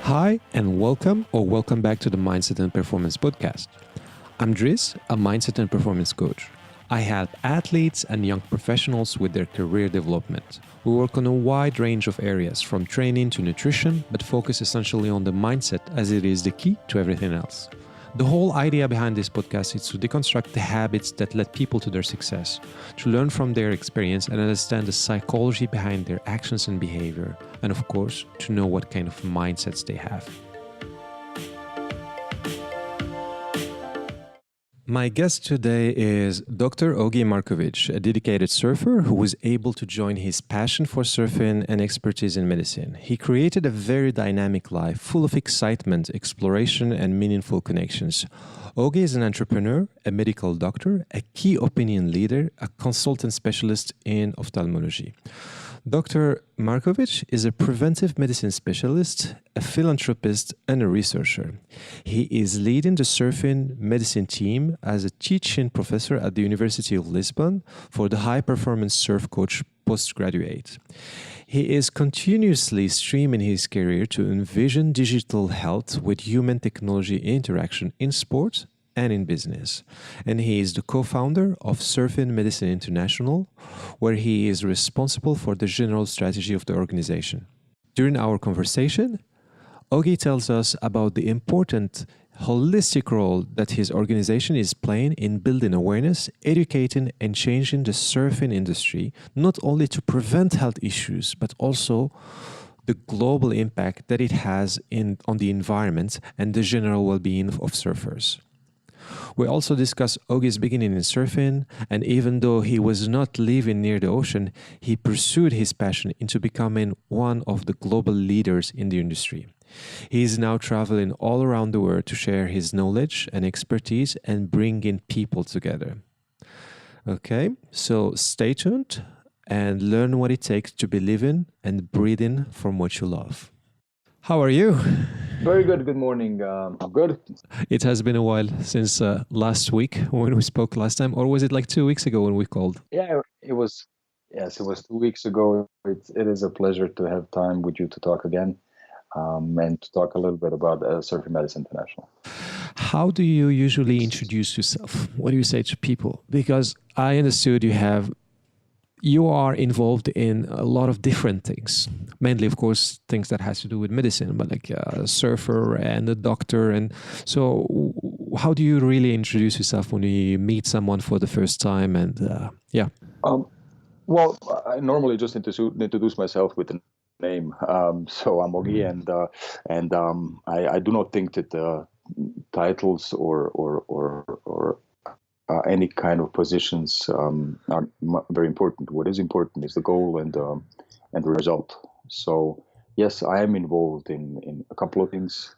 Hi, and welcome back to the Mindset and Performance podcast. I'm Dris, a mindset and performance coach. I help athletes and young professionals with their career development. We work on a wide range of areas, from training to nutrition, but focus essentially on the mindset as it is the key to everything else. The whole idea behind this podcast is to deconstruct the habits that led people to their success, to learn from their experience and understand the psychology behind their actions and behavior, and of course, to know what kind of mindsets they have. My guest today is Doctor Ogi Markovic, a dedicated surfer who was able to join his passion for surfing and expertise in medicine. He created a very dynamic life, full of excitement, exploration, and meaningful connections. Ogi is an entrepreneur, a medical doctor, a key opinion leader, a consultant specialist in ophthalmology. Dr. Markovic is a preventive medicine specialist, a philanthropist, and a researcher. He is leading the surfing medicine team as a teaching professor at the University of Lisbon for the high-performance surf coach postgraduate. He is continuously streaming his career to envision digital health with human technology interaction in sports and in business. And he is the co-founder of Surfing Medicine International, where he is responsible for the general strategy of the organization. During our conversation, Ogi tells us about the important holistic role that his organization is playing in building awareness, educating, and changing the surfing industry, not only to prevent health issues, but also the global impact that it has on the environment and the general well-being of surfers. We also discuss Ogi's beginning in surfing, and even though he was not living near the ocean, he pursued his passion into becoming one of the global leaders in the industry. He is now traveling all around the world to share his knowledge and expertise and bringing people together. Okay, so stay tuned and learn what it takes to be living and breathing from what you love. How are you? Very good. Good morning. I'm good. It has been a while since last week when we spoke last time, or was it like 2 weeks ago when we called? Yeah, it was. Yes, it was 2 weeks ago. It is a pleasure to have time with you to talk again, and to talk a little bit about Surfing Medicine International. How do you usually introduce yourself? What do you say to people? Because I understood you are involved in a lot of different things, mainly, of course, things that has to do with medicine, but like a surfer and a doctor. And so how do you really introduce yourself when you meet someone for the first time? And Well, I normally just introduce myself with a name. So I'm Ogi, and I do not think that titles or any kind of positions are very important. What is important is the goal and the result. So yes, I am involved in a couple of things,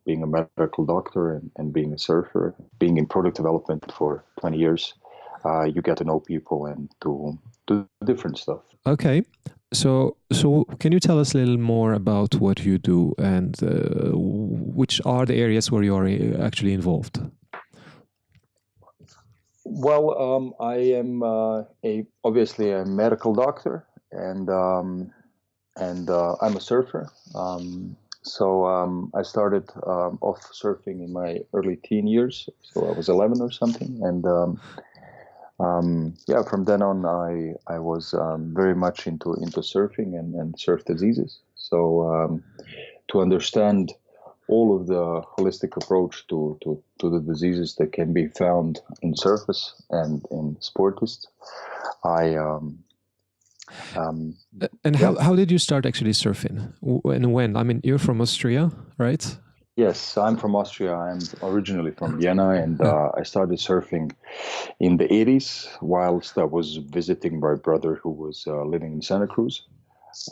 being a medical doctor and being a surfer, being in product development for 20 years. You get to know people and to do different stuff. Okay. So can you tell us a little more about what you do and which are the areas where you are actually involved? Well, I am obviously a medical doctor, and I'm a surfer. I started off surfing in my early teen years, so I was 11 or something, and from then on, I was very much into surfing and surf diseases. So to understand all of the holistic approach to the diseases that can be found in surfers and in sportists. How did you start actually surfing? And when? I mean, you're from Austria, right? Yes, I'm from Austria. I'm originally from Vienna, and I started surfing in the 80s whilst I was visiting my brother who was living in Santa Cruz.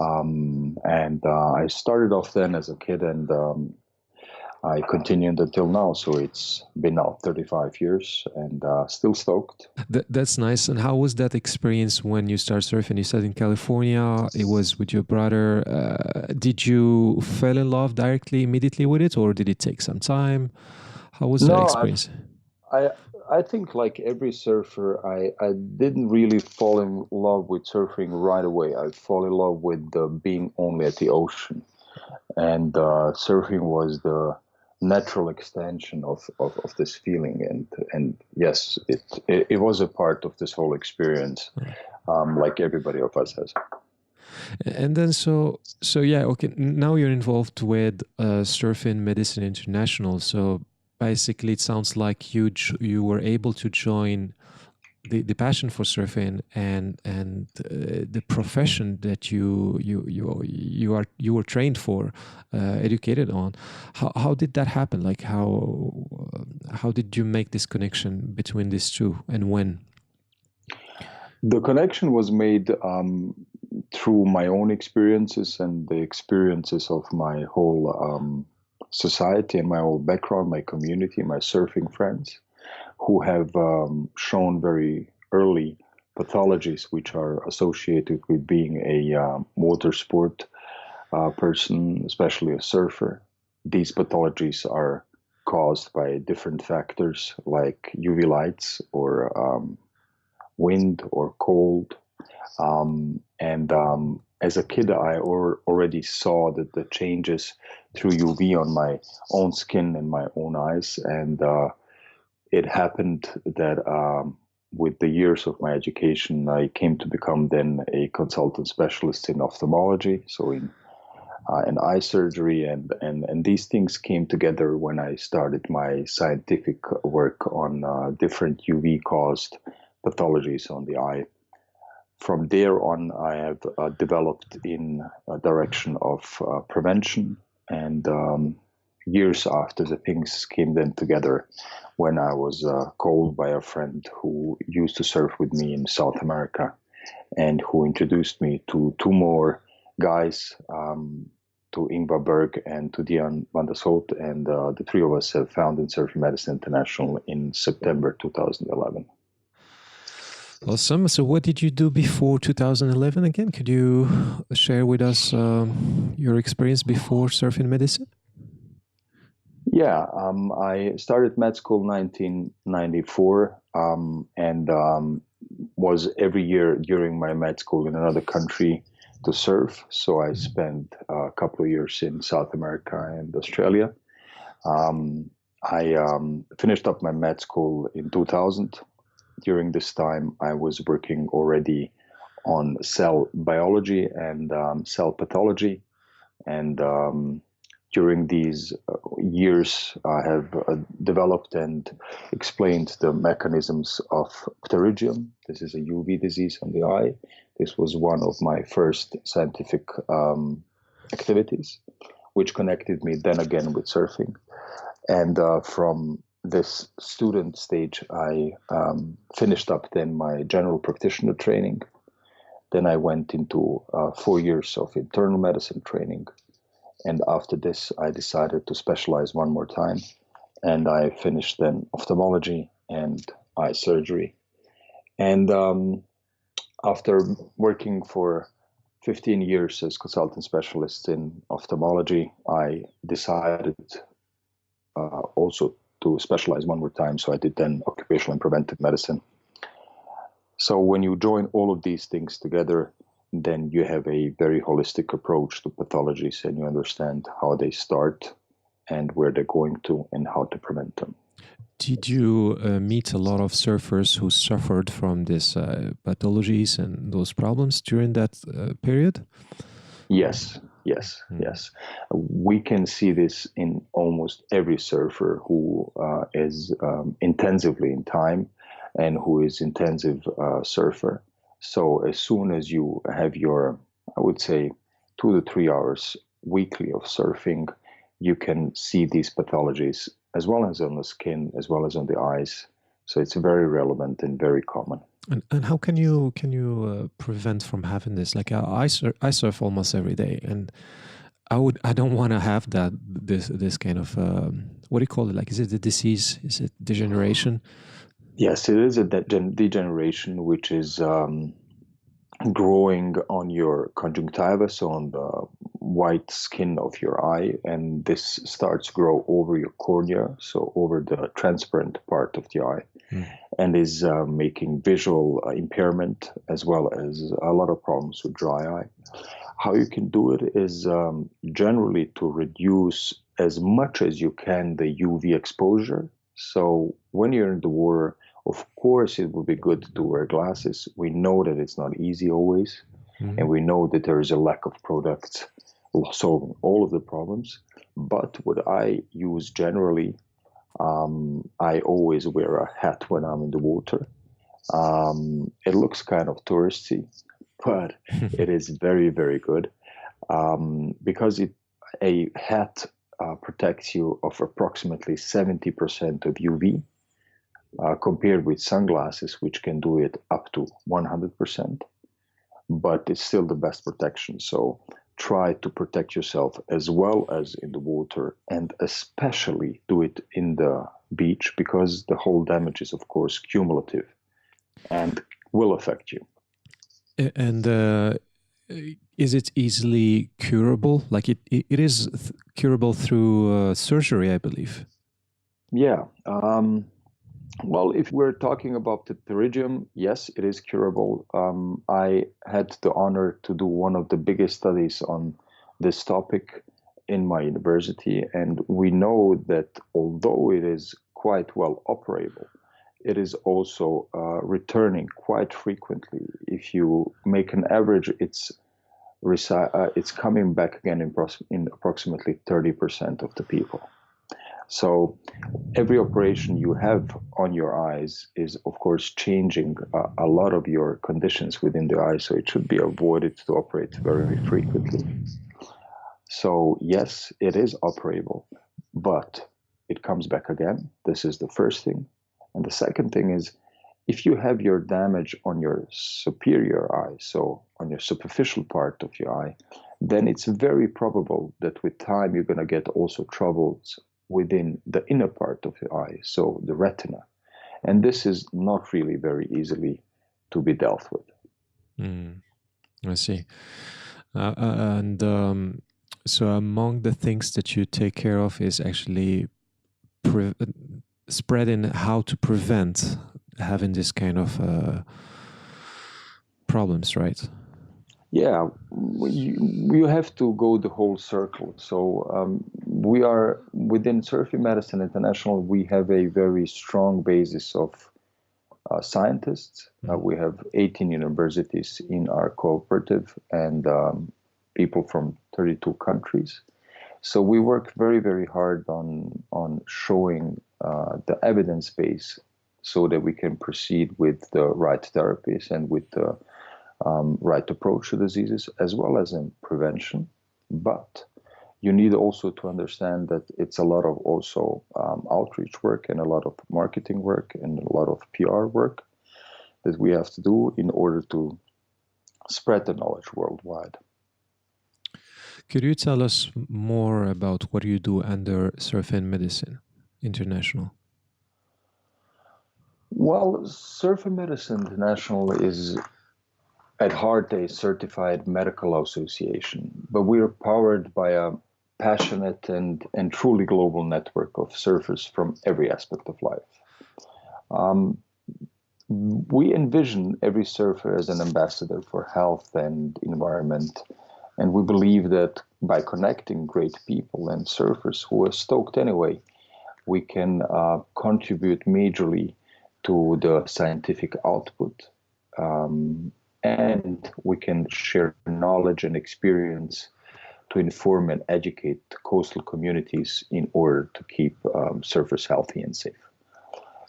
I started off then as a kid, and I continued until now. So it's been now 35 years and still stoked. That's nice. And how was that experience when you started surfing? You said in California, it was with your brother. Did you fall in love directly, immediately with it, or did it take some time? How was that experience? I think like every surfer, I didn't really fall in love with surfing right away. I fall in love with being only at the ocean. And surfing was the natural extension of this feeling. And yes, it was a part of this whole experience, like everybody of us has. And then so yeah, okay. Now you're involved with Surfing Medicine International. So basically, it sounds like you were able to join the passion for surfing and the profession that you were trained for, educated on. How did that happen? Like how did you make this connection between these two, and when? The connection was made through my own experiences and the experiences of my whole society and my whole background, my community, my surfing friends, who have shown very early pathologies which are associated with being a water sport person, especially a surfer. These pathologies are caused by different factors like UV lights or wind or cold. And as a kid, I already saw that the changes through UV on my own skin and my own eyes. And it happened that with the years of my education, I came to become then a consultant specialist in ophthalmology, so in eye surgery, and these things came together when I started my scientific work on different UV-caused pathologies on the eye. From there on, I have developed in a direction of prevention, and years after the things came then together when I was called by a friend who used to surf with me in South America and who introduced me to two more guys, to Ingvar Berg and to Dian van der Sloot, and the three of us have founded Surfing Medicine International in September 2011. Awesome. So what did you do before 2011 again? Could you share with us your experience before Surfing Medicine? Yeah, I started med school in 1994 and was every year during my med school in another country to surf. So I spent a couple of years in South America and Australia. I finished up my med school in 2000. During this time, I was working already on cell biology and cell pathology. And during these years, I have developed and explained the mechanisms of Pterygium. This is a UV disease on the eye. This was one of my first scientific activities, which connected me then again with surfing. And from this student stage, I finished up then my general practitioner training. Then I went into 4 years of internal medicine training. And after this, I decided to specialize one more time. And I finished then ophthalmology and eye surgery. And after working for 15 years as consultant specialist in ophthalmology, I decided also to specialize one more time. So I did then occupational and preventive medicine. So when you join all of these things together, then you have a very holistic approach to pathologies and you understand how they start and where they're going to and how to prevent them. Did you meet a lot of surfers who suffered from these pathologies and those problems during that period? Yes. We can see this in almost every surfer who is intensively in time and who is intensive surfer. So as soon as you have your, I would say, 2 to 3 hours weekly of surfing, you can see these pathologies as well as on the skin, as well as on the eyes. So it's very relevant and very common. And how can you prevent from having this? Like I surf almost every day, and I don't want to have this kind of what do you call it? Like, is it a disease? Is it degeneration? Yes, it is a degeneration which is growing on your conjunctiva, so on the white skin of your eye, and this starts to grow over your cornea, so over the transparent part of the eye. and is making visual impairment as well as a lot of problems with dry eye. How you can do it is generally to reduce as much as you can the UV exposure. So when you're in the water, of course, it would be good to wear glasses. We know that it's not easy always, and we know that there is a lack of products solving all of the problems. But what I use generally, I always wear a hat when I'm in the water. It looks kind of touristy, but it is very, very good because a hat protects you of approximately 70% of UV compared with sunglasses, which can do it up to 100%, but it's still the best protection. So try to protect yourself as well as in the water, and especially do it in the beach, because the whole damage is, of course, cumulative and will affect you. And is it easily curable? Like it is curable through surgery, I believe. Yeah. Well, if we're talking about the Pterygium, yes, it is curable. I had the honor to do one of the biggest studies on this topic in my university, and we know that although it is quite well operable, it is also returning quite frequently. If you make an average, it's coming back again in approximately 30% of the people. So every operation you have on your eyes is, of course, changing a lot of your conditions within the eye, so it should be avoided to operate very frequently. So yes, it is operable, but it comes back again. This is the first thing. And the second thing is, if you have your damage on your superior eye, so on your superficial part of your eye, then it's very probable that with time you're going to get also troubles within the inner part of your eye, so the retina. And this is not really very easily to be dealt with. I see. So among the things that you take care of is actually spreading how to prevent having this kind of problems, right? Yeah, you have to go the whole circle. So we are within Surfing Medicine International. We have a very strong basis of scientists. We have 18 universities in our cooperative and people from 32 countries. So we work very, very hard on showing the evidence base so that we can proceed with the right therapies and with the right approach to diseases, as well as in prevention. But you need also to understand that it's a lot of also outreach work and a lot of marketing work and a lot of PR work that we have to do in order to spread the knowledge worldwide. Could you tell us more about what you do under Surfing Medicine International? Well, Surfing Medicine International is at heart a certified medical association, but we are powered by a passionate and truly global network of surfers from every aspect of life. We envision every surfer as an ambassador for health and environment, and we believe that by connecting great people and surfers who are stoked anyway, we can contribute majorly to the scientific output, and we can share knowledge and experience to inform and educate coastal communities in order to keep surfers healthy and safe.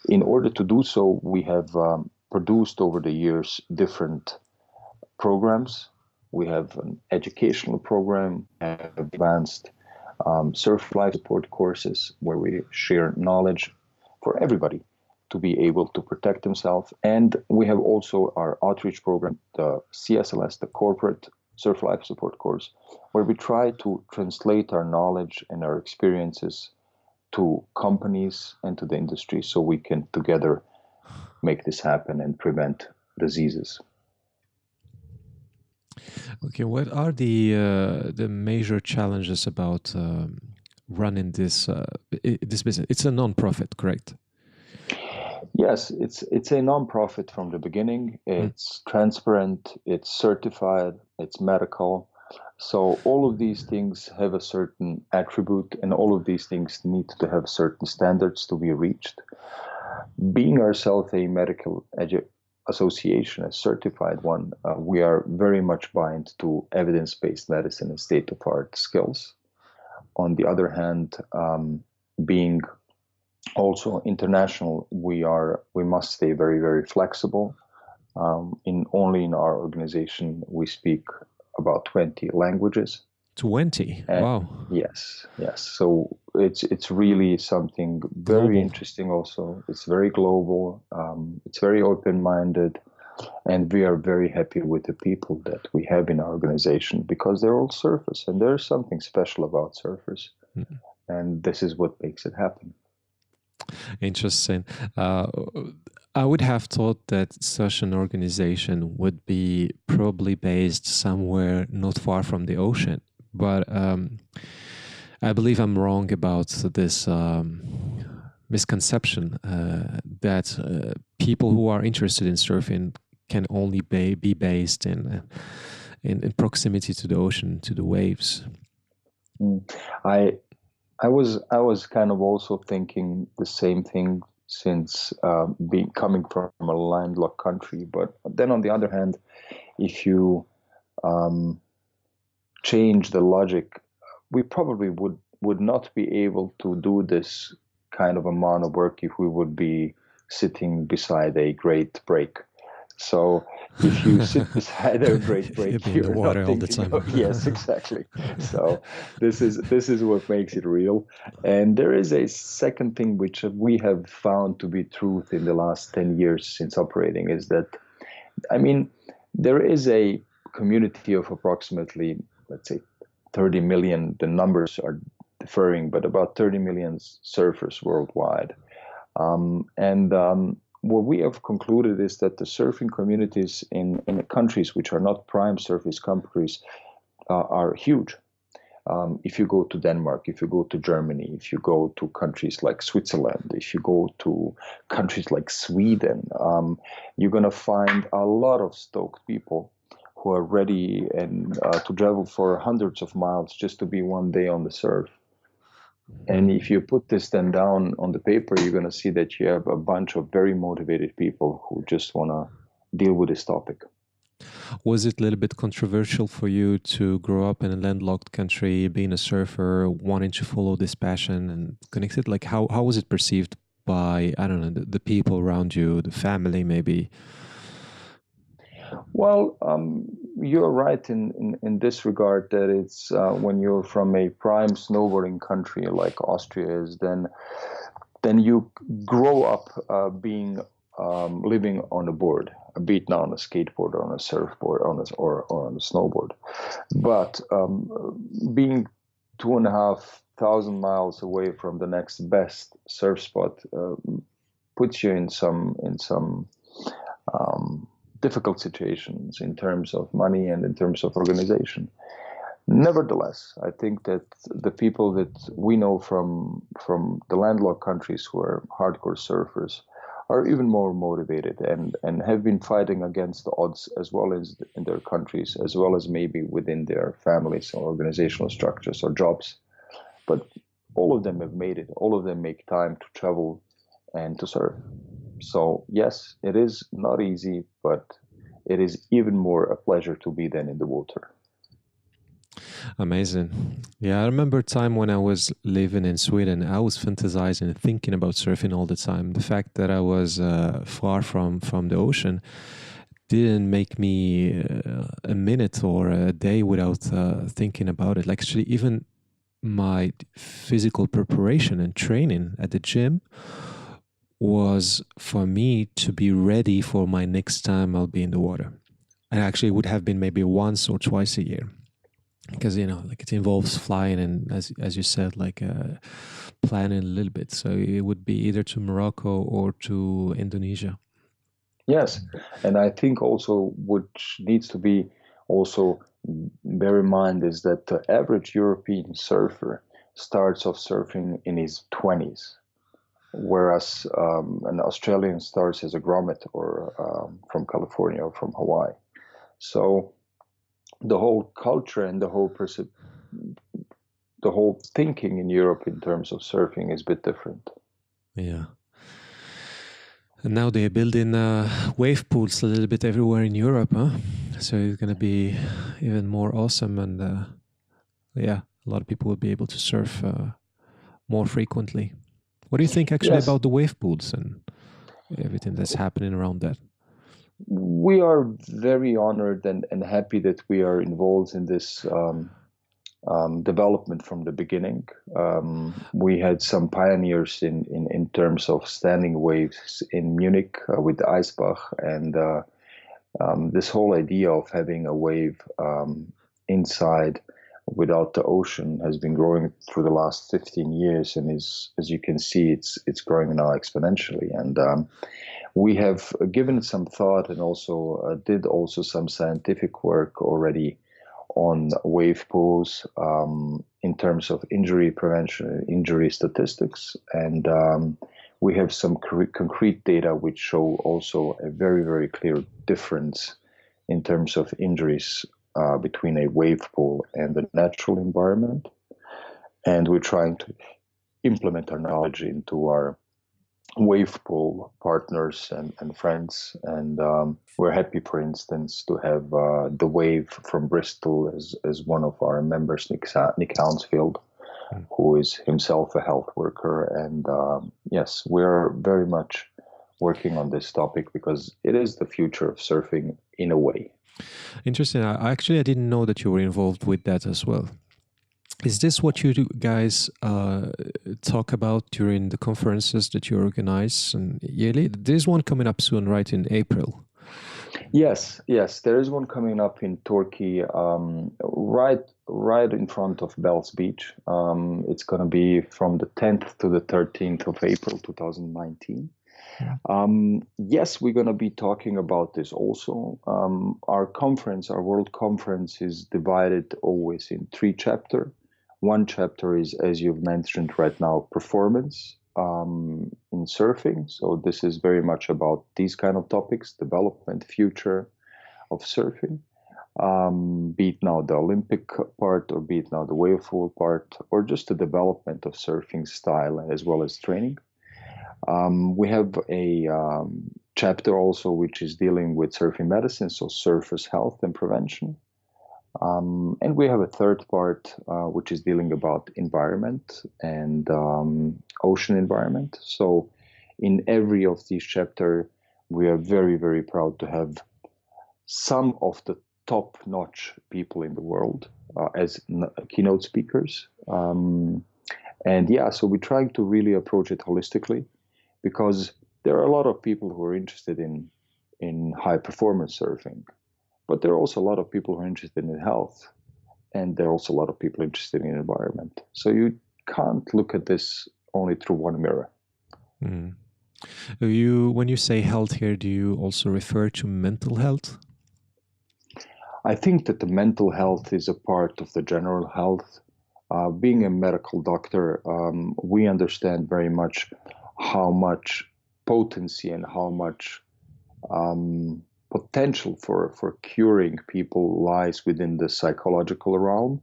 In order to do so, we have produced over the years different programs. We have an educational program, advanced surf life support courses where we share knowledge for everybody to be able to protect themselves. And we have also our outreach program, the CSLS, the Corporate Surf Life Support course, where we try to translate our knowledge and our experiences to companies and to the industry so we can together make this happen and prevent diseases. Okay, what are the major challenges about running this business? It's a non-profit, correct? Yes, it's a non-profit from the beginning. Mm. It's transparent, it's certified, it's medical. So all of these things have a certain attribute, and all of these things need to have certain standards to be reached. Being ourselves a medical association, a certified one, we are very much bind to evidence-based medicine and state-of-art skills. On the other hand, being also international, we must stay very, very flexible. In our organization, we speak about 20 languages. 20. And Wow. yes, yes. So it's really something very Global. interesting. Also, it's very global. It's very open-minded, and we are very happy with the people that we have in our organization because they're all surfers, and there's something special about surfers, and this is what makes it happen. Interesting. I would have thought that such an organization would be probably based somewhere not far from the ocean. But I believe I'm wrong about this misconception that people who are interested in surfing can only be based in proximity to the ocean, to the waves. I was kind of also thinking the same thing since coming from a landlocked country. But then on the other hand, if you change the logic, we probably would not be able to do this kind of amount of work if we would be sitting beside a great break. So if you sit beside a great break, Be in the you're water not all the thinking, time. yes, exactly. So this is what makes it real. And there is a second thing which we have found to be truth in the last 10 years since operating is that, I mean, there is a community of approximately, let's say, 30 million. The numbers are differing, but about 30 million surfers worldwide. What we have concluded is that the surfing communities in countries which are not prime surface countries are huge. If you go to Denmark, if you go to Germany, if you go to countries like Switzerland, if you go to countries like Sweden, you're going to find a lot of stoked people who are ready and to travel for hundreds of miles just to be one day on the surf. And if you put this then down on the paper, you're going to see that you have a bunch of very motivated people who just want to deal with this topic. Was it a little bit controversial for you to grow up in a landlocked country, being a surfer, wanting to follow this passion and connect it? Like, how was it perceived by, I don't know, the people around you, the family maybe? Well, you're right in this regard that it's when you're from a prime snowboarding country like Austria is, then you grow up being living on a board, be it now on a skateboard or on a surfboard or on a snowboard. But being 2,500 miles away from the next best surf spot puts you in some difficult situations in terms of money and in terms of organization. Nevertheless, I think that the people that we know from the landlocked countries who are hardcore surfers are even more motivated and have been fighting against the odds as well as in their countries, as well as maybe within their families or organizational structures or jobs. But all of them have made it. All of them make time to travel and to surf. So yes, it is not easy, but it is even more a pleasure to be then in the water. Amazing. Yeah, I remember a time when I was living in Sweden, I was fantasizing and thinking about surfing all the time. The fact that I was far from the ocean didn't make me a minute or a day without thinking about it. Like, actually, even my physical preparation and training at the gym was for me to be ready for my next time I'll be in the water. And actually, it would have been maybe once or twice a year, because like it involves flying and as you said, like planning a little bit. So it would be either to Morocco or to Indonesia. Yes, and I think also which needs to be also bear in mind is that the average European surfer starts off surfing in his 20s. whereas an Australian starts as a grommet or from California or from Hawaii. So the whole culture and the whole thinking in Europe in terms of surfing is a bit different. Yeah. And now they're building wave pools a little bit everywhere in Europe, huh? So it's going to be even more awesome. And yeah, a lot of people will be able to surf more frequently. What do you think actually Yes. about the wave pools and everything that's happening around that? We are very honored and happy that we are involved in this development from the beginning. We had some pioneers in terms of standing waves in Munich with the Eisbach, and this whole idea of having a wave inside without the ocean has been growing through the last 15 years, and as you can see, it's growing now exponentially. And we have given it some thought, and also did also some scientific work already on wave pools in terms of injury prevention, injury statistics, and we have some concrete data which show also a very, very clear difference in terms of injuries between a wave pool and the natural environment. And we're trying to implement our knowledge into our wave pool partners and friends. And we're happy, for instance, to have the Wave from Bristol as one of our members, Nick Hounsfield, who is himself a health worker. And yes, we're very much working on this topic because it is the future of surfing in a way. Interesting. I didn't know that you were involved with that as well. Is this what you guys talk about during the conferences that you organize and yearly? There's one coming up soon, right, in April? Yes, there is one coming up in Turkey, right in front of Bells Beach. It's going to be from the 10th to the 13th of April 2019. Yes, we're going to be talking about this also. Our World Conference is divided always in 3 chapters. One chapter is, as you've mentioned right now, performance in surfing. So this is very much about these kind of topics, development, future of surfing, be it now the Olympic part, or be it now the wave pool part, or just the development of surfing style as well as training. We have a chapter also which is dealing with surfing medicine, so surface health and prevention. And we have a third part which is dealing about environment and ocean environment. So in every of these chapters, we are very, very proud to have some of the top-notch people in the world as keynote speakers. And yeah, so we're trying to really approach it holistically, because there are a lot of people who are interested in high-performance surfing. But there are also a lot of people who are interested in health, and there are also a lot of people interested in environment. So you can't look at this only through one mirror. Mm. When you say health here, do you also refer to mental health? I think that the mental health is a part of the general health. Being a medical doctor, we understand very much how much potency and how much potential for curing people lies within the psychological realm.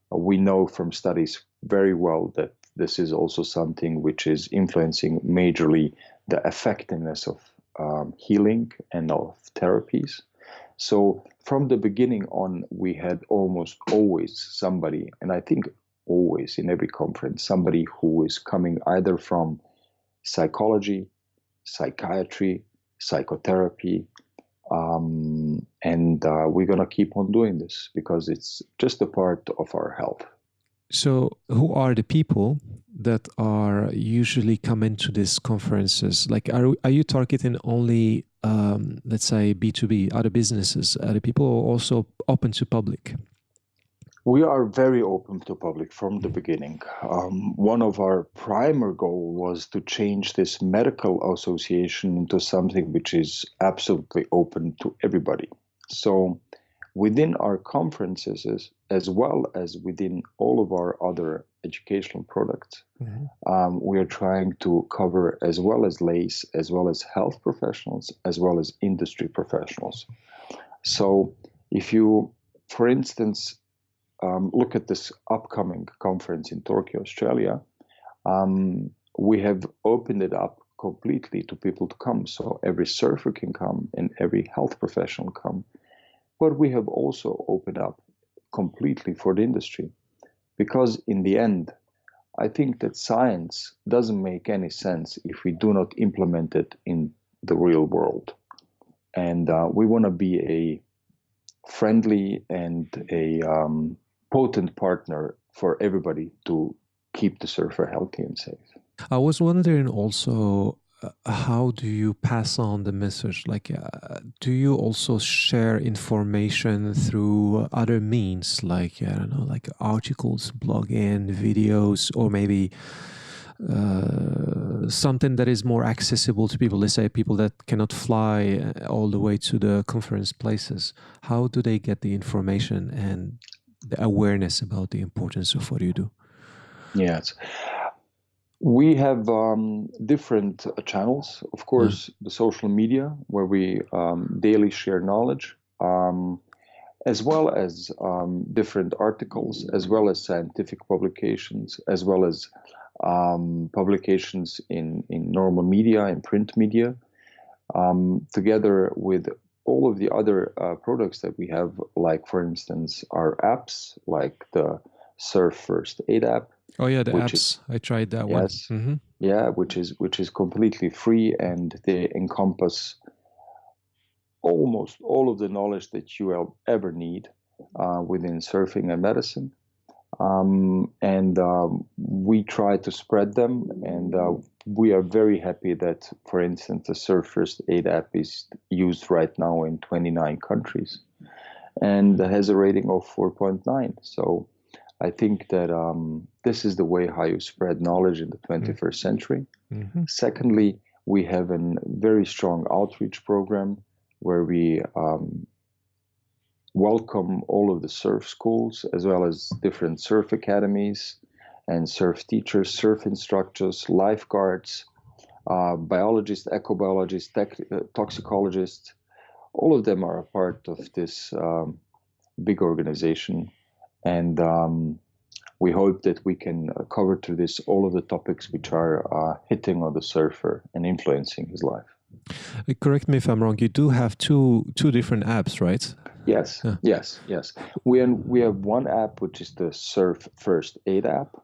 We know from studies very well that this is also something which is influencing majorly the effectiveness of healing and of therapies. So from the beginning on, we had almost always somebody, and I think always in every conference, somebody who is coming either from psychology, psychiatry, psychotherapy, and we're going to keep on doing this because it's just a part of our health. So who are the people that are usually coming to these conferences? Like, are you targeting only, let's say, B2B, other businesses? Are the people also open to public? We are very open to public from the beginning. One of our primary goals was to change this medical association into something which is absolutely open to everybody. So within our conferences, as well as within all of our other educational products. We are trying to cover as well as lays, as well as health professionals, as well as industry professionals. So if you, for instance, look at this upcoming conference in Torquay, Australia, we have opened it up completely to people to come. So every surfer can come and every health professional come. But we have also opened up completely for the industry. Because in the end, I think that science doesn't make any sense if we do not implement it in the real world. And we want to be a friendly and a potent partner for everybody to keep the surfer healthy and safe. I was wondering also, how do you pass on the message? Like, do you also share information through other means, like, I don't know, like articles, blogging, videos, or maybe something that is more accessible to people? Let's say people that cannot fly all the way to the conference places. How do they get the information and the awareness about the importance of what you do? Yes. We have different channels, of course, the social media where we daily share knowledge, as well as different articles, as well as scientific publications, as well as publications in normal media, in print media, together with all of the other products that we have, like, for instance, our apps, like the Surf First Aid app. Oh yeah, the apps. I tried that one. Yes, yeah, which is completely free, and they encompass almost all of the knowledge that you will ever need within surfing and medicine. We try to spread them, and we are very happy that, for instance, the Surf First Aid app is used right now in 29 countries and has a rating of 4.9. So I think that this is the way how you spread knowledge in the 21st century. Secondly, we have a very strong outreach program where we welcome all of the surf schools, as well as different surf academies and surf teachers, surf instructors, lifeguards, biologists, ecobiologists, toxicologists. All of them are a part of this big organization. And we hope that we can cover through this all of the topics which are hitting on the surfer and influencing his life. Correct me if I'm wrong. You do have two different apps, right? Yes, yes. We have one app which is the Surf First Aid app.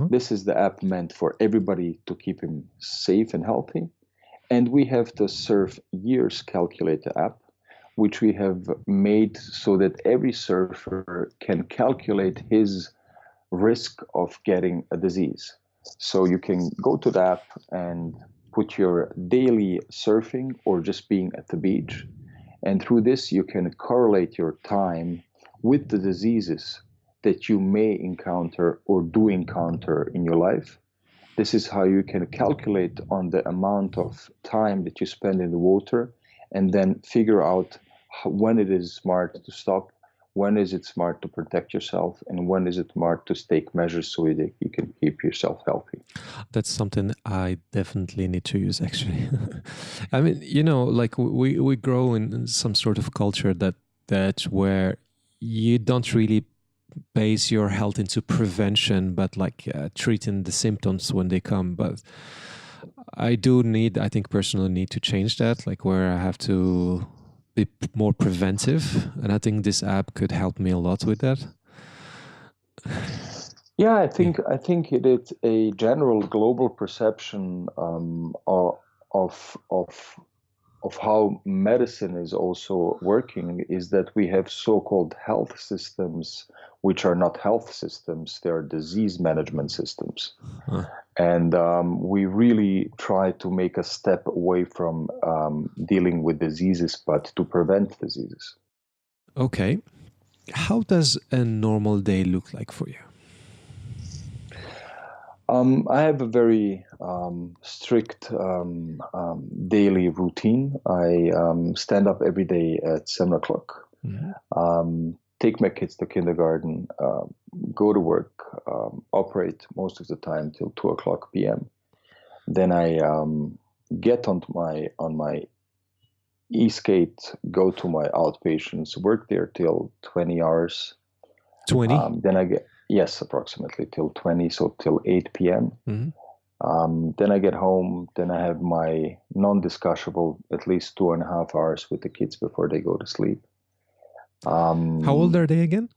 This is the app meant for everybody to keep him safe and healthy. And we have the Surf Years Calculator app, which we have made so that every surfer can calculate his risk of getting a disease. So you can go to the app and put your daily surfing or just being at the beach. And through this, you can correlate your time with the diseases that you may encounter or do encounter in your life. This is how you can calculate on the amount of time that you spend in the water, and then figure out when it is smart to stop, when is it smart to protect yourself, and when is it smart to take measures so that you can keep yourself healthy. That's something I definitely need to use, actually. I mean, you know, like we grow in some sort of culture that where you don't really base your health into prevention, but like treating the symptoms when they come. But I think personally need to change that, like where I have to be more preventive, and I think this app could help me a lot with that. Yeah, I think it is a general global perception of how medicine is also working, is that we have so-called health systems which are not health systems, they are disease management systems. And we really try to make a step away from dealing with diseases, but to prevent diseases. Okay. How does a normal day look like for you? I have a very strict daily routine. I stand up every day at 7 o'clock, take my kids to kindergarten, go to work, operate most of the time till 2 o'clock p.m. Then I get on my e-skate, go to my outpatients, work there till 20 hours. 20? Then I get, yes, approximately till 20, so till 8 p.m. Then I get home, then I have my non-discussable at least 2.5 hours with the kids before they go to sleep. How old are they again?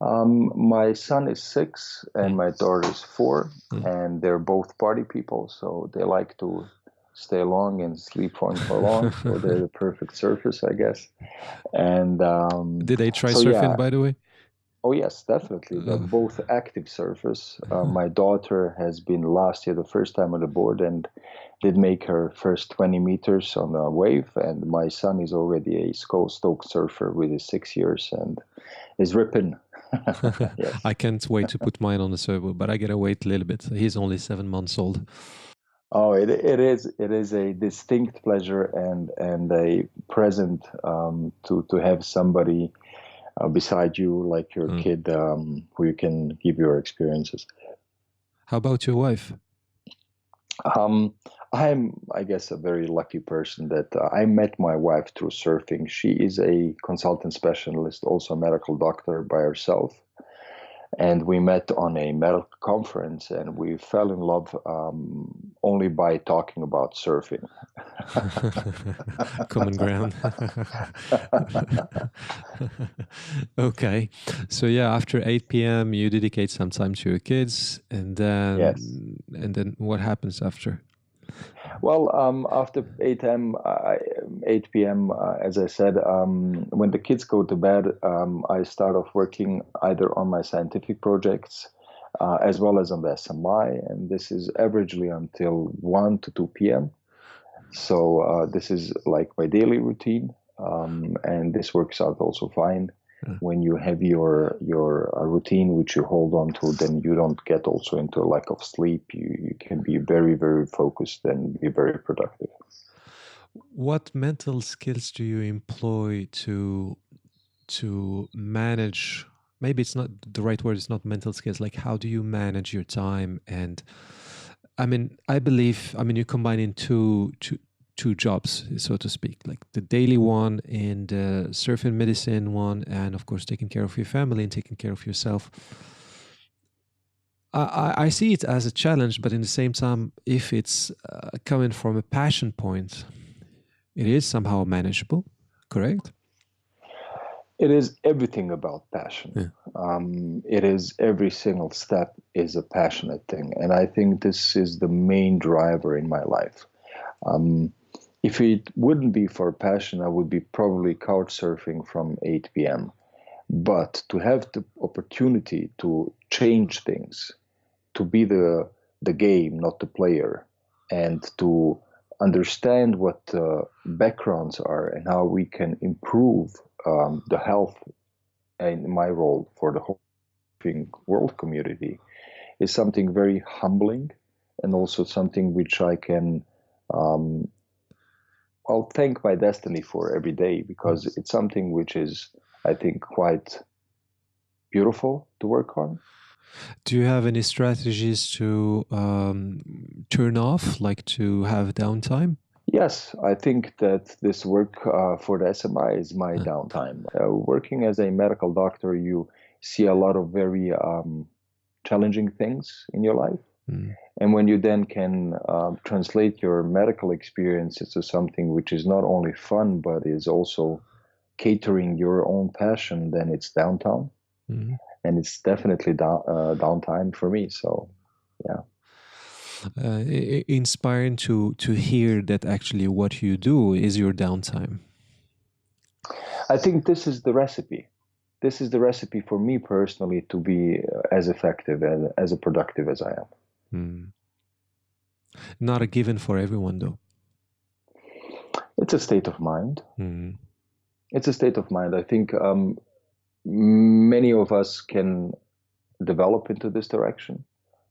My son is 6 and my daughter is 4, and they're both party people, so they like to stay long and sleep for long, so they're the perfect surfers, I guess. And did they try so, surfing, yeah. by the way? Oh, yes, definitely. They're both active surfers. My daughter has been last year the first time on the board and did make her first 20 meters on a wave. And my son is already a Stoke surfer with his 6 years and is ripping. Yes. I can't wait to put mine on the server, but I gotta wait a little bit. He's only 7 months old. Oh, it is a distinct pleasure and a present to have somebody beside you, like your kid, who you can give your experiences. How about your wife? I'm, I guess, a very lucky person that I met my wife through surfing. She is a consultant specialist, also a medical doctor by herself. And we met on a medical conference, and we fell in love only by talking about surfing. Common ground. Okay. So yeah, after 8 p.m. you dedicate some time to your kids, and then Yes. And then what happens after? Well, after 8 p.m., as I said, when the kids go to bed, I start off working either on my scientific projects as well as on the SMI, and this is averagely until 1 to 2 p.m. So this is like my daily routine, and this works out also fine. When you have your routine which you hold on to, then you don't get also into a lack of sleep. You can be very, very focused and be very productive. What mental skills do you employ to manage? Maybe it's not the right word. It's not mental skills. Like, how do you manage your time? And I mean, I believe, you combine in two jobs, so to speak, like the daily one and the surf and medicine one, and of course taking care of your family and taking care of yourself. I see it as a challenge, but in the same time, if it's coming from a passion point, it is somehow manageable, correct? It is everything about passion. Yeah. It is every single step is a passionate thing, and I think this is the main driver in my life. If it wouldn't be for passion, I would be probably couch surfing from 8 p.m. But to have the opportunity to change things, to be the game, not the player, and to understand what the backgrounds are and how we can improve the health and my role for the whole world community is something very humbling, and also something which I can I'll thank my destiny for every day, because it's something which is, I think, quite beautiful to work on. Do you have any strategies to turn off, like to have downtime? Yes, I think that this work for the SMI is my downtime. Working as a medical doctor, you see a lot of very challenging things in your life. And when you then can translate your medical experience into something which is not only fun, but is also catering your own passion, then it's downtime. And it's definitely downtime for me. So, yeah. Inspiring to hear that actually what you do is your downtime. I think this is the recipe. This is the recipe for me personally to be as effective and as productive as I am. Not a given for everyone, though. It's a state of mind. It's a state of mind. I think many of us can develop into this direction.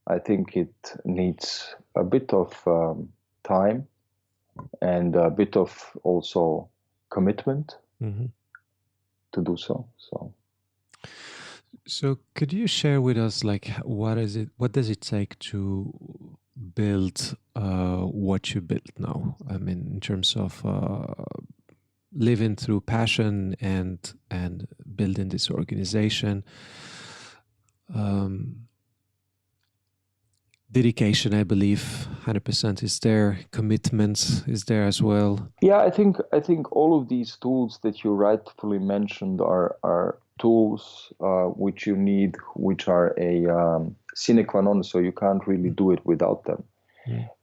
I think it needs a bit of time and a bit of also commitment do so. So could you share with us, like, what does it take to build what you built now? I mean, in terms of living through passion and building this organization. Dedication, I believe, 100% is there. Commitment is there as well. Yeah, I think all of these tools that you rightfully mentioned are tools which you need, which are a sine qua non, so you can't really do it without them.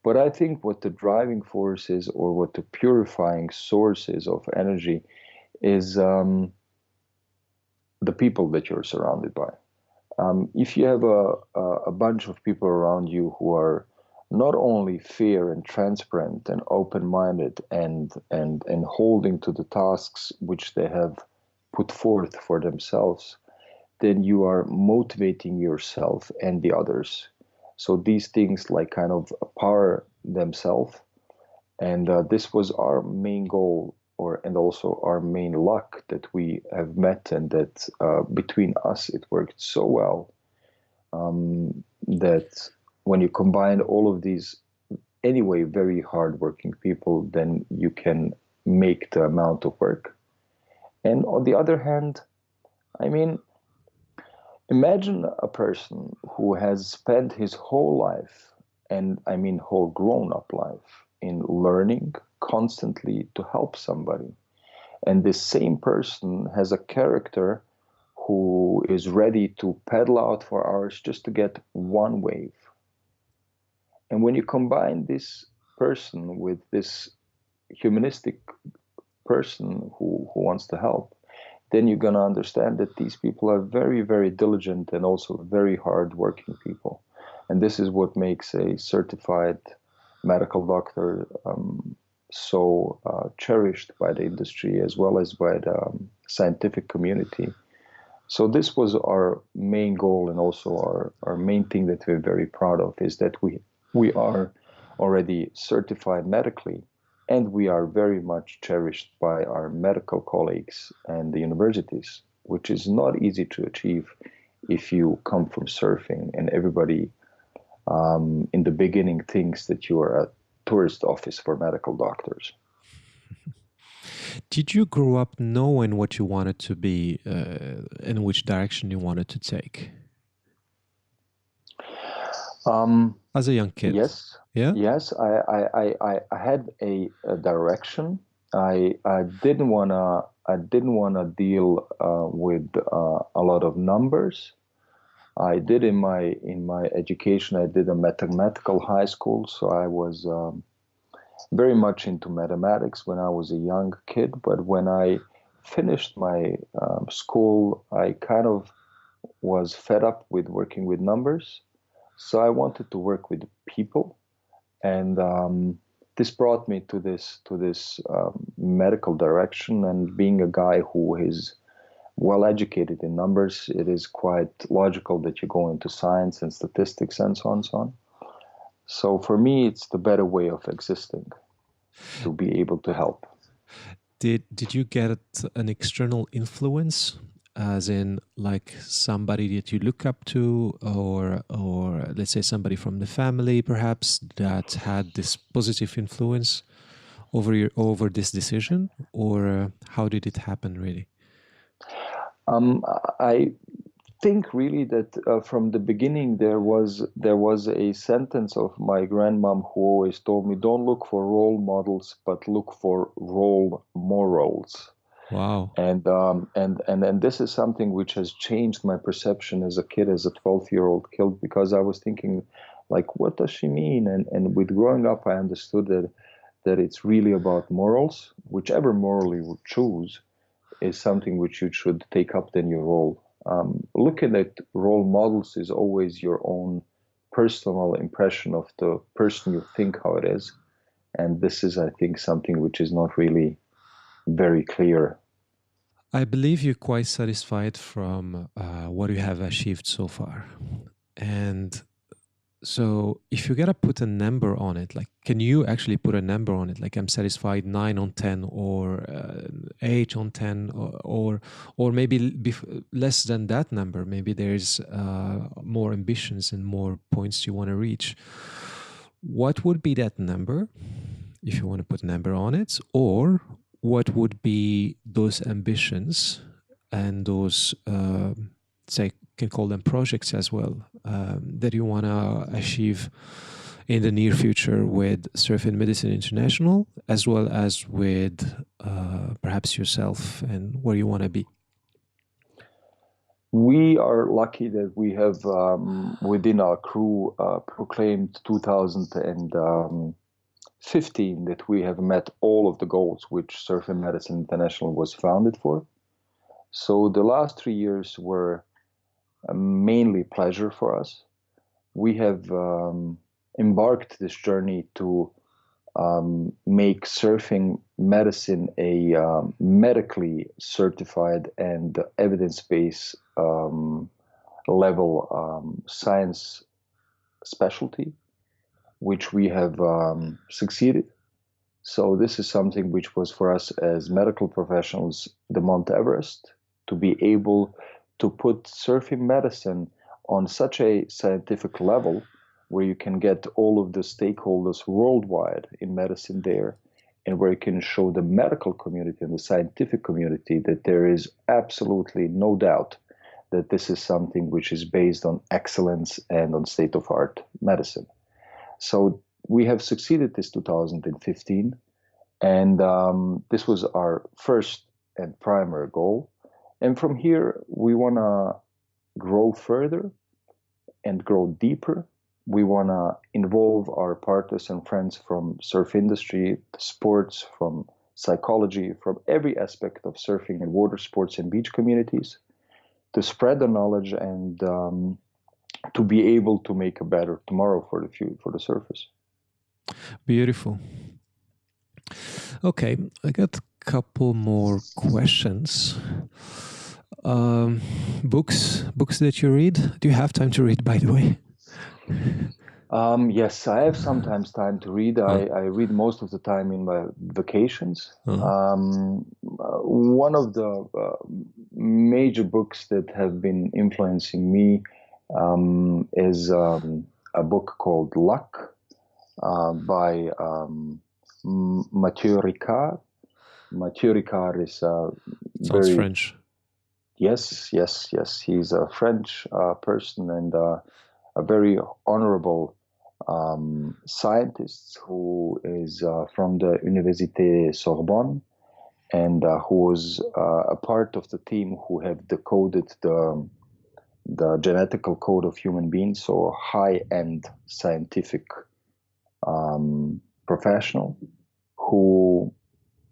But I think what the driving force is, or what the purifying source is of energy, is the people that you're surrounded by. If you have a bunch of people around you who are not only fair and transparent and open-minded and holding to the tasks which they have put forth for themselves, then you are motivating yourself and the others. So these things like kind of power themselves. And this was our main goal, and also our main luck, that we have met, and that between us it worked so well that when you combine all of these anyway very hardworking people, then you can make the amount of work. And on the other hand, I mean, imagine a person who has spent his whole life, and I mean whole grown-up life, in learning constantly to help somebody. And this same person has a character who is ready to paddle out for hours just to get one wave. And when you combine this person with this humanistic person who wants to help, then you're going to understand that these people are very, very diligent and also very hard-working people. And this is what makes a certified medical doctor so cherished by the industry as well as by the scientific community. So this was our main goal, and also our main thing that we're very proud of, is that we are already certified medically, and we are very much cherished by our medical colleagues and the universities, which is not easy to achieve if you come from surfing, and everybody in the beginning thinks that you are a tourist office for medical doctors. Did you grow up knowing what you wanted to be, in which direction you wanted to take? As a young kid? Yes. Yeah? Yes, I had a direction. I didn't wanna deal with a lot of numbers. I did in my education. I did a mathematical high school, so I was very much into mathematics when I was a young kid. But when I finished my school, I kind of was fed up with working with numbers. So I wanted to work with people, and this brought me to this medical direction. And being a guy who is well educated in numbers, it is quite logical that you go into science and statistics and so on and so on. So for me, it's the better way of existing, to be able to help. Did you get an external influence, as in like somebody that you look up to, or let's say somebody from the family perhaps, that had this positive influence over this decision, or how did it happen really? I think really that from the beginning there was a sentence of my grandmom who always told me, don't look for role models, but look for role morals. Wow. And this is something which has changed my perception as a kid, as a 12-year-old kid, because I was thinking, like, what does she mean? And with growing up, I understood that it's really about morals. Whichever moral you would choose is something which you should take up in your role. Looking at role models is always your own personal impression of the person you think how it is. And this is, I think, something which is not really very clear. I believe you're quite satisfied from what you have achieved so far. And So if you gotta put a number on it, like, can you actually put a number on it? Like, I'm satisfied 9 on 10, or 8 on 10, or maybe less than that number. Maybe there's more ambitions and more points you want to reach. What would be that number, if you want to put a number on it? Or what would be those ambitions and those, say, can call them projects as well, that you want to achieve in the near future with Surfing Medicine International, as well as with perhaps yourself and where you want to be? We are lucky that we have within our crew proclaimed 2015 that we have met all of the goals which Surfing Medicine International was founded for. So the last 3 years were mainly pleasure for us. We have embarked this journey to make surfing medicine a medically certified and evidence-based level science specialty, which we have succeeded. So this is something which was for us as medical professionals the Mount Everest, to be able to put surfing medicine on such a scientific level where you can get all of the stakeholders worldwide in medicine there, and where you can show the medical community and the scientific community that there is absolutely no doubt that this is something which is based on excellence and on state-of-art medicine. So we have succeeded this 2015, and this was our first and primary goal. And from here, we want to grow further and grow deeper. We want to involve our partners and friends from surf industry, sports, from psychology, from every aspect of surfing and water sports and beach communities, to spread the knowledge and to be able to make a better tomorrow for the surfers. Beautiful. Okay, I got a couple more questions. Books that you read? Do you have time to read, by the way? Yes, I have sometimes time to read. I read most of the time in my vacations. One of the major books that have been influencing me is a book called Luck by Mathieu Ricard. Mathieu Ricard is Sounds French. Yes. He's a French person and a very honorable scientist who is from the University Sorbonne, and who was a part of the team who have decoded the genetical code of human beings, so a high-end scientific professional who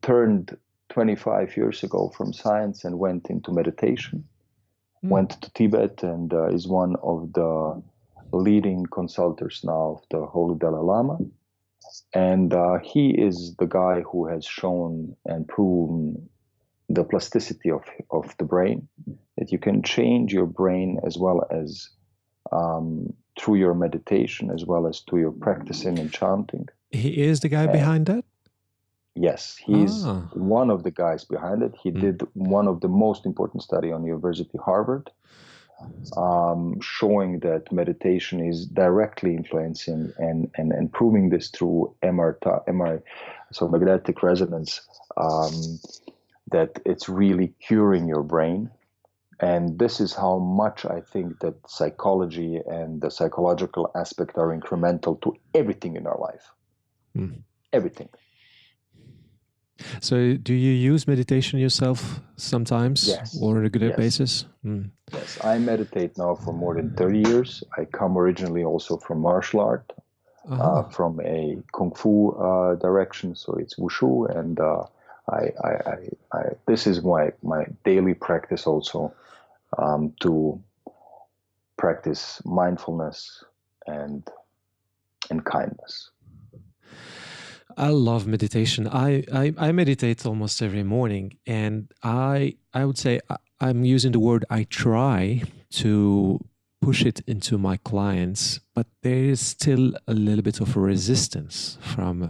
turned 25 years ago from science and went into meditation, went to Tibet, and is one of the leading consultants now of the Holy Dalai Lama. And he is the guy who has shown and proven the plasticity of the brain, that you can change your brain as well as through your meditation, as well as through your practicing and chanting. He is the guy behind that? Yes, he's one of the guys behind it. He did one of the most important study on University Harvard, showing that meditation is directly influencing and proving this through MRI, so magnetic resonance, that it's really curing your brain. And this is how much I think that psychology and the psychological aspect are incremental to everything in our life. Everything. So do you use meditation yourself sometimes? Yes. Or on a regular basis? Yes, I meditate now for more than 30 years. I come originally also from martial art, from a Kung Fu direction, so it's Wushu, and this is my daily practice also, to practice mindfulness and kindness. I love meditation. I meditate almost every morning, and I would say I'm using the word I try to push it into my clients, but there is still a little bit of a resistance from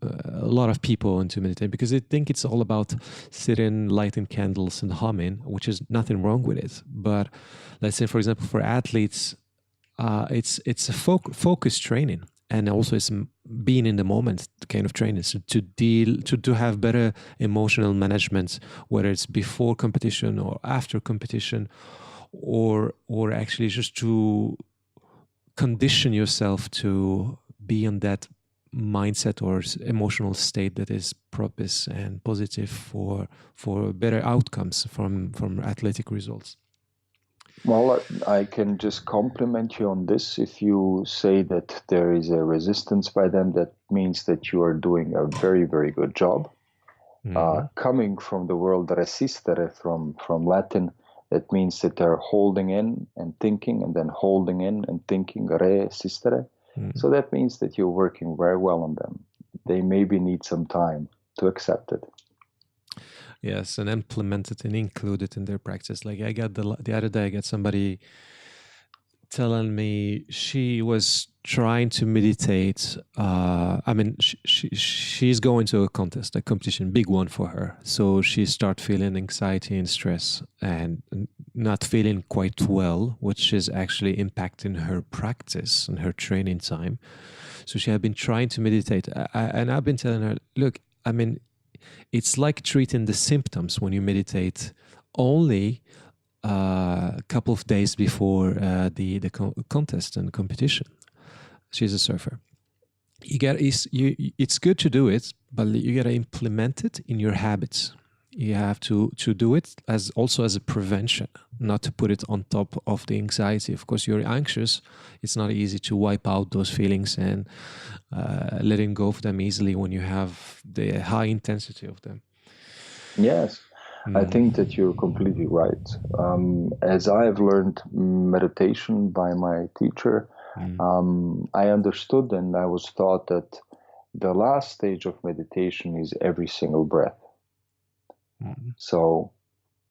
a lot of people into meditation, because they think it's all about sitting, lighting candles, and humming, which is nothing wrong with it. But let's say, for example, for athletes, it's a focus training, and also it's being in the moment kind of training, so to have better emotional management, whether it's before competition or after competition, or actually just to condition yourself to be in that mindset or emotional state that is propice and positive for better outcomes from athletic results. Well, I can just compliment you on this. If you say that there is a resistance by them, that means that you are doing a very, very good job. Coming from the word resistere, from Latin, that means that they're holding in and thinking, and then holding in and thinking, resistere. So that means that you're working very well on them. They maybe need some time to accept it. Yes, and implement it and include it in their practice. Like I got the other day, I got somebody telling me she was trying to meditate. She's going to a contest, a competition, big one for her. So she started feeling anxiety and stress and not feeling quite well, which is actually impacting her practice and her training time. So she had been trying to meditate. And I've been telling her, look, it's like treating the symptoms when you meditate only a couple of days before the contest and competition. She's a surfer. It's good to do it, but you got to implement it in your habits. You have to do it as a prevention, not to put it on top of the anxiety. Of course, you're anxious. It's not easy to wipe out those feelings and letting go of them easily when you have the high intensity of them. Yes. I think that you're completely right. As I have learned meditation by my teacher, I understood and I was taught that the last stage of meditation is every single breath. So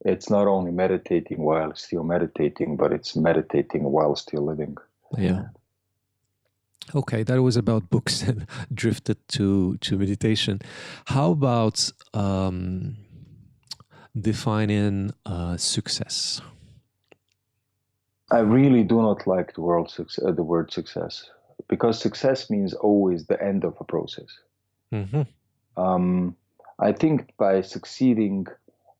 it's not only meditating while still meditating, but it's meditating while still living. Yeah. Okay, that was about books and drifted to meditation. How about defining success? I really do not like the word success, because success means always the end of a process. I think by succeeding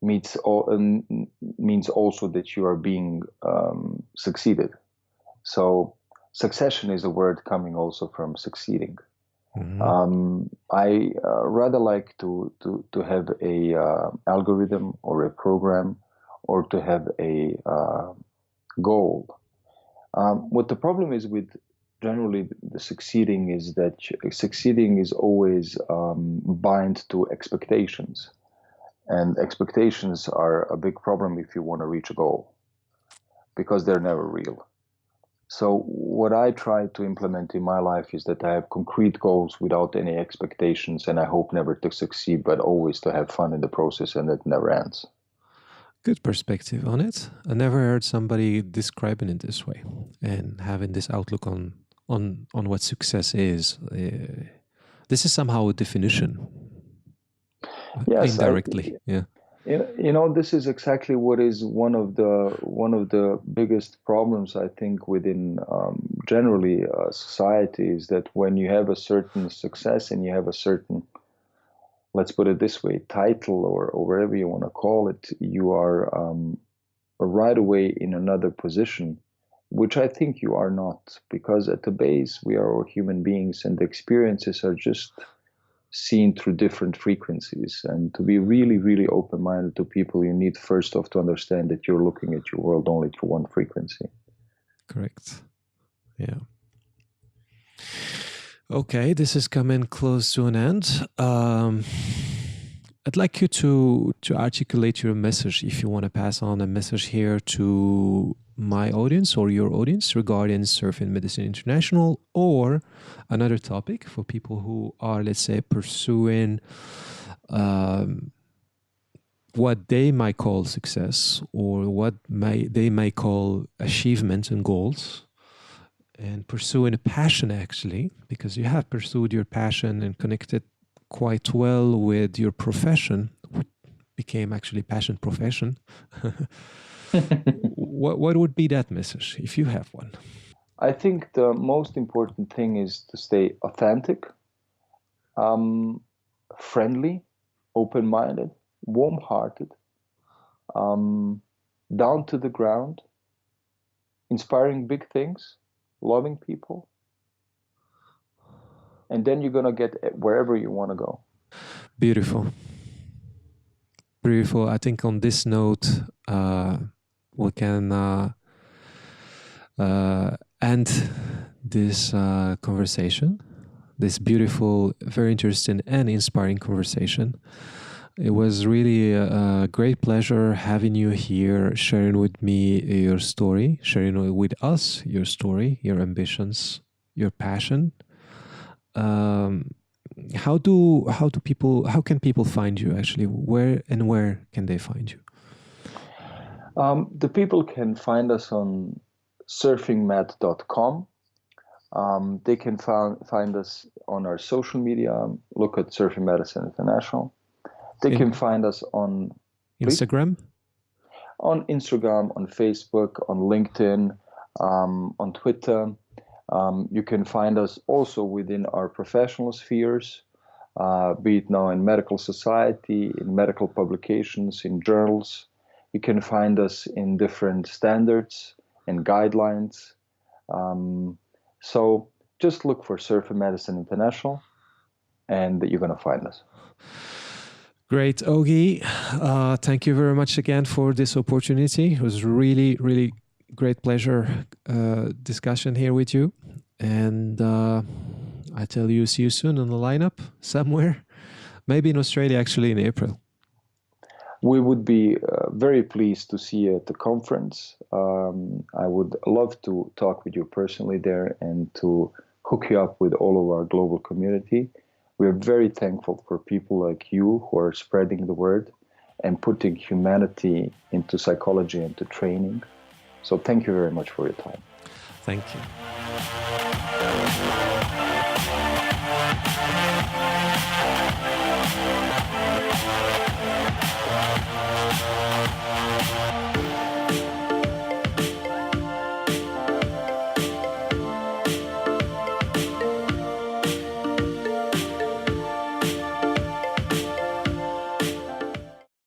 means also that you are being succeeded. So succession is a word coming also from succeeding. I rather like to have a algorithm or a program, or to have a goal. What the problem is with generally the succeeding is that succeeding is always bind to expectations, and expectations are a big problem if you want to reach a goal, because they're never real. So what I try to implement in my life is that I have concrete goals without any expectations, and I hope never to succeed, but always to have fun in the process, and it never ends. Good perspective on it. I never heard somebody describing it this way and having this outlook on what success is. This is somehow a definition. Yes, indirectly. Yeah. This is exactly what is one of the biggest problems, I think, within generally society, is that when you have a certain success and you have a certain, let's put it this way, title or whatever you want to call it, you are right away in another position, which I think you are not, because at the base we are all human beings, and the experiences are just seen through different frequencies. And to be really, really open-minded to people, you need first off to understand that you're looking at your world only through one frequency. Correct. Yeah. Okay, this is coming close to an end. I'd like you to articulate your message, if you want to pass on a message here to my audience or your audience regarding Surfing Medicine International, or another topic for people who are, let's say, pursuing what they might call success or what they might call achievements and goals, and pursuing a passion, actually, because you have pursued your passion and connected quite well with your profession, which became actually passion profession. What would be that message, if you have one? I think the most important thing is to stay authentic, friendly, open-minded, warm-hearted, down to the ground, inspiring big things, loving people, and then you're going to get wherever you want to go. Beautiful. Beautiful. I think on this note, we can end this conversation, this beautiful, very interesting and inspiring conversation. It was really a great pleasure having you here, sharing with me your story, sharing with us your story, your ambitions, your passion. How can people find you, actually? Where can they find you? The people can find us on surfingmed.com. They can find us on our social media. Look at Surfing Medicine International. They can find us on Instagram, on Facebook, on LinkedIn, on Twitter. You can find us also within our professional spheres, be it now in medical society, in medical publications, in journals. You can find us in different standards and guidelines. So just look for Surfing Medicine International and you're going to find us. Great, Ogi. Thank you very much again for this opportunity. It was really, really great pleasure discussion here with you. And I tell you, see you soon on the lineup somewhere. Maybe in Australia, actually, in April. We would be very pleased to see you at the conference. I would love to talk with you personally there and to hook you up with all of our global community. We're very thankful for people like you who are spreading the word and putting humanity into psychology and to training. So thank you very much for your time. Thank you.